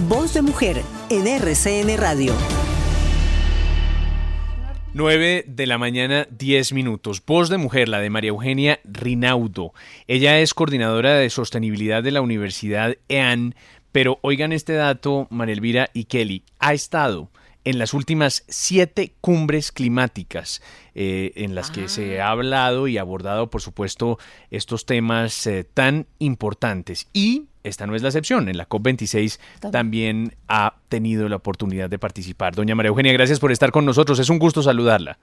Voz de Mujer en RCN Radio. 9:10 a.m. Voz de Mujer, la de María Eugenia Rinaudo. Ella es coordinadora de sostenibilidad de la Universidad EAN, pero oigan este dato, María Elvira y Kelly, ha estado en las últimas 7 cumbres climáticas en las que se ha hablado y abordado, por supuesto, estos temas tan importantes. Y esta no es la excepción. En la COP26 también ha tenido la oportunidad de participar. Doña María Eugenia, gracias por estar con nosotros. Es un gusto saludarla.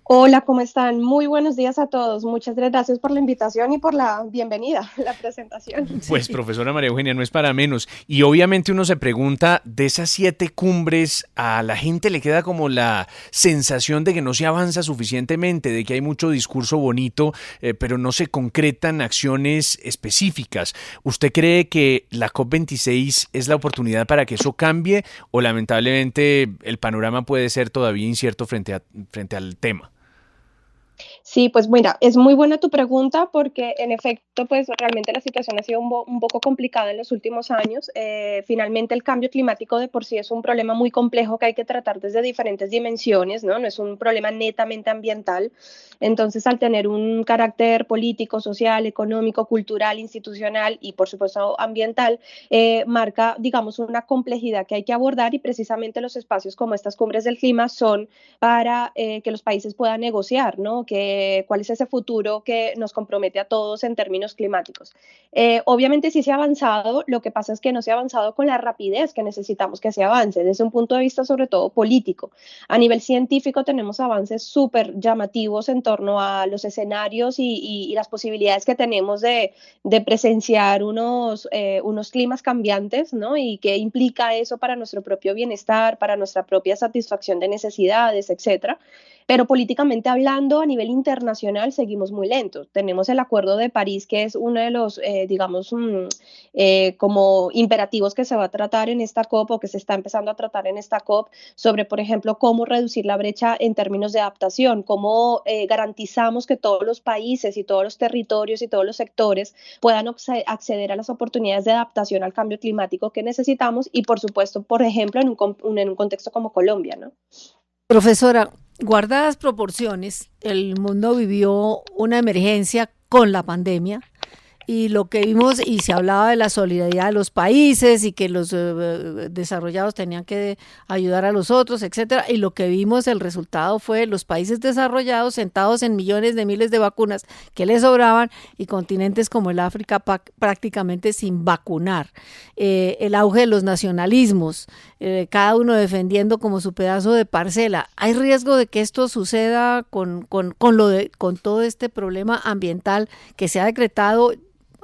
Hola, ¿cómo están? Muy buenos días a todos. Muchas gracias por la invitación y por la bienvenida, la presentación. Pues, profesora María Eugenia, no es para menos. Y obviamente uno se pregunta, de esas 7 cumbres, a la gente le queda como la sensación de que no se avanza suficientemente, de que hay mucho discurso bonito, pero no se concretan acciones específicas. ¿Usted cree que la COP26 es la oportunidad para que eso cambie o lamentablemente el panorama puede ser todavía incierto frente al tema? Sí, pues mira, es muy buena tu pregunta porque en efecto, pues realmente la situación ha sido un poco complicada en los últimos años. Finalmente el cambio climático de por sí es un problema muy complejo que hay que tratar desde diferentes dimensiones, ¿no? No es un problema netamente ambiental. Entonces, al tener un carácter político, social, económico, cultural, institucional y por supuesto ambiental, marca, digamos, una complejidad que hay que abordar y precisamente los espacios como estas cumbres del clima son para que los países puedan negociar, ¿no? Cuál es ese futuro que nos compromete a todos en términos climáticos. Obviamente sí se ha avanzado, lo que pasa es que no se ha avanzado con la rapidez que necesitamos que se avance, desde un punto de vista sobre todo político. A nivel científico tenemos avances súper llamativos en torno a los escenarios y las posibilidades que tenemos de presenciar unos climas cambiantes, ¿no? Y qué implica eso para nuestro propio bienestar, para nuestra propia satisfacción de necesidades, etcétera. Pero políticamente hablando, a nivel internacional seguimos muy lentos. Tenemos el Acuerdo de París, que es uno de los, como imperativos que se va a tratar en esta COP o que se está empezando a tratar en esta COP sobre, por ejemplo, cómo reducir la brecha en términos de adaptación, cómo garantizamos que todos los países y todos los territorios y todos los sectores puedan acceder a las oportunidades de adaptación al cambio climático que necesitamos y, por supuesto, por ejemplo, en un contexto como Colombia, ¿no? Profesora, guardadas proporciones, el mundo vivió una emergencia con la pandemia y lo que vimos, y se hablaba de la solidaridad de los países y que los desarrollados tenían que ayudar a los otros, etcétera, y lo que vimos, el resultado fue los países desarrollados sentados en millones de miles de vacunas que les sobraban y continentes como el África prácticamente sin vacunar. El auge de los nacionalismos, cada uno defendiendo como su pedazo de parcela. ¿Hay riesgo de que esto suceda con todo este problema ambiental que se ha decretado?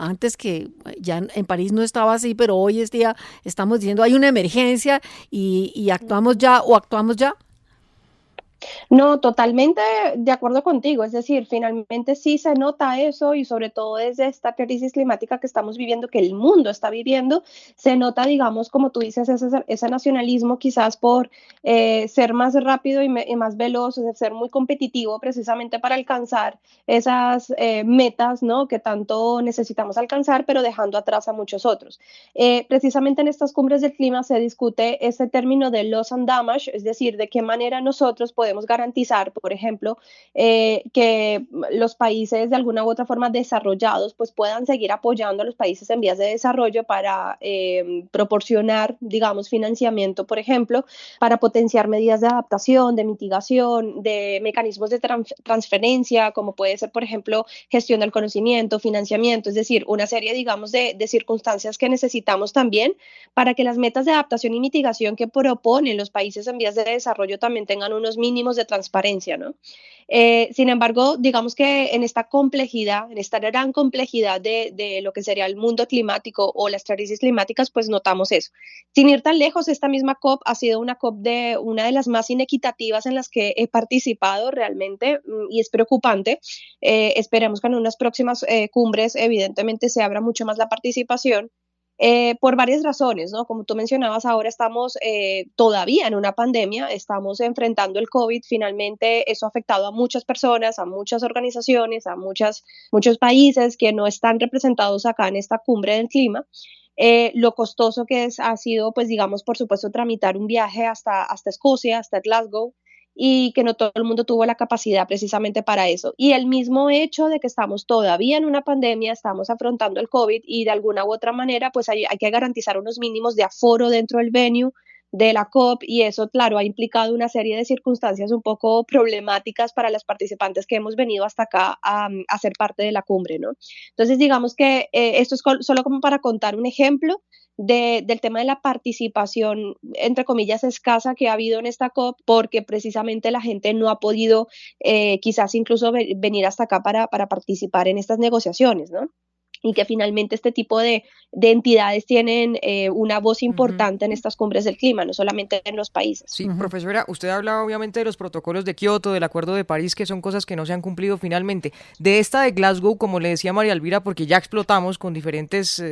Antes, que ya en París no estaba así, pero hoy es día estamos diciendo hay una emergencia y actuamos ya o actuamos ya. No, totalmente de acuerdo contigo, es decir, finalmente sí se nota eso y sobre todo desde esta crisis climática que estamos viviendo, que el mundo está viviendo, se nota, digamos, como tú dices, ese nacionalismo quizás por ser más rápido y más veloz, ser muy competitivo precisamente para alcanzar esas metas, ¿no? Que tanto necesitamos alcanzar, pero dejando atrás a muchos otros. Precisamente en estas cumbres del clima se discute ese término de loss and damage, es decir, de qué manera nosotros podemos garantizar, por ejemplo, que los países de alguna u otra forma desarrollados pues puedan seguir apoyando a los países en vías de desarrollo para proporcionar, digamos, financiamiento, por ejemplo, para potenciar medidas de adaptación, de mitigación, de mecanismos de transferencia, como puede ser, por ejemplo, gestión del conocimiento, financiamiento, es decir, una serie, digamos, de circunstancias que necesitamos también para que las metas de adaptación y mitigación que proponen los países en vías de desarrollo también tengan unos mínimos de transparencia, ¿no? Sin embargo, digamos que en esta complejidad, en esta gran complejidad de lo que sería el mundo climático o las crisis climáticas, pues notamos eso. Sin ir tan lejos, esta misma COP ha sido una COP de una de las más inequitativas en las que he participado realmente y es preocupante. Esperemos que en unas próximas cumbres evidentemente se abra mucho más la participación. Por varias razones, ¿no? Como tú mencionabas, ahora estamos todavía en una pandemia, estamos enfrentando el COVID, finalmente eso ha afectado a muchas personas, a muchas organizaciones, a muchos países que no están representados acá en esta cumbre del clima. lo costoso ha sido, pues digamos, por supuesto, tramitar un viaje hasta Escocia, hasta Glasgow, y que no todo el mundo tuvo la capacidad precisamente para eso. Y el mismo hecho de que estamos todavía en una pandemia, estamos afrontando el COVID y de alguna u otra manera, pues hay que garantizar unos mínimos de aforo dentro del venue de la COP, y eso, claro, ha implicado una serie de circunstancias un poco problemáticas para las participantes que hemos venido hasta acá a ser parte de la cumbre, ¿no? Entonces, digamos que esto es solo como para contar un ejemplo del tema de la participación, entre comillas, escasa que ha habido en esta COP, porque precisamente la gente no ha podido quizás incluso venir hasta acá para participar en estas negociaciones, ¿no? Y que finalmente este tipo de entidades tienen una voz importante en estas cumbres del clima, no solamente en los países. Sí, profesora, usted hablaba obviamente de los protocolos de Kioto, del Acuerdo de París, que son cosas que no se han cumplido finalmente. De esta de Glasgow, como le decía María Elvira, porque ya explotamos con diferentes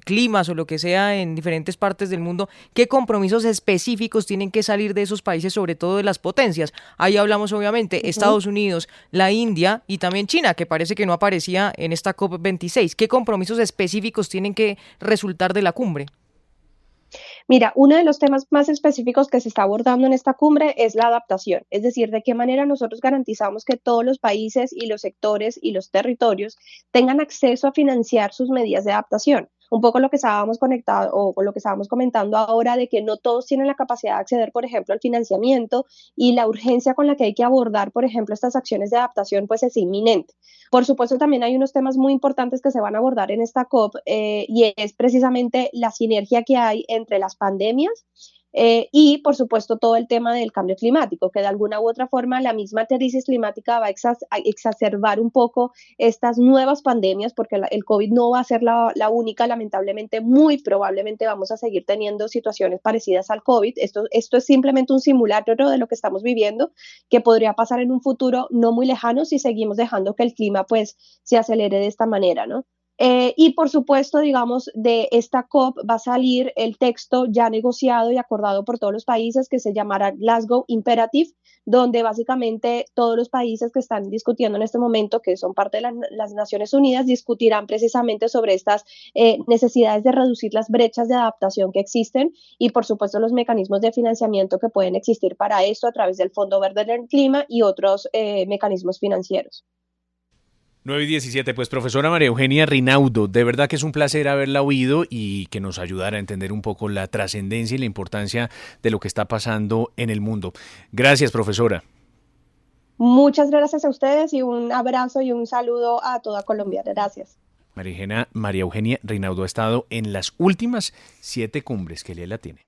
climas o lo que sea en diferentes partes del mundo, ¿qué compromisos específicos tienen que salir de esos países, sobre todo de las potencias? Ahí hablamos obviamente Estados Unidos, la India y también China, que parece que no aparecía en esta COP26. ¿Qué compromisos específicos tienen que resultar de la cumbre? Mira, uno de los temas más específicos que se está abordando en esta cumbre es la adaptación, es decir, de qué manera nosotros garantizamos que todos los países y los sectores y los territorios tengan acceso a financiar sus medidas de adaptación. Un poco lo que estábamos conectado o lo que estábamos comentando ahora, de que no todos tienen la capacidad de acceder, por ejemplo, al financiamiento, y la urgencia con la que hay que abordar, por ejemplo, estas acciones de adaptación, pues es inminente. Por supuesto, también hay unos temas muy importantes que se van a abordar en esta COP, y es precisamente la sinergia que hay entre las pandemias y, por supuesto, todo el tema del cambio climático, que de alguna u otra forma la misma crisis climática va a exacerbar un poco estas nuevas pandemias, porque el COVID no va a ser la única, lamentablemente, muy probablemente vamos a seguir teniendo situaciones parecidas al COVID. Esto es simplemente un simulacro de lo que estamos viviendo, que podría pasar en un futuro no muy lejano si seguimos dejando que el clima pues se acelere de esta manera, ¿no? Y por supuesto, digamos, de esta COP va a salir el texto ya negociado y acordado por todos los países, que se llamará Glasgow Imperative, donde básicamente todos los países que están discutiendo en este momento, que son parte de las Naciones Unidas, discutirán precisamente sobre estas necesidades de reducir las brechas de adaptación que existen, y por supuesto los mecanismos de financiamiento que pueden existir para esto a través del Fondo Verde del Clima y otros mecanismos financieros. 9:17, pues profesora María Eugenia Rinaudo, de verdad que es un placer haberla oído y que nos ayudara a entender un poco la trascendencia y la importancia de lo que está pasando en el mundo. Gracias, profesora. Muchas gracias a ustedes y un abrazo y un saludo a toda Colombia. Gracias. María Eugenia Rinaudo ha estado en las últimas 7 cumbres que la tiene.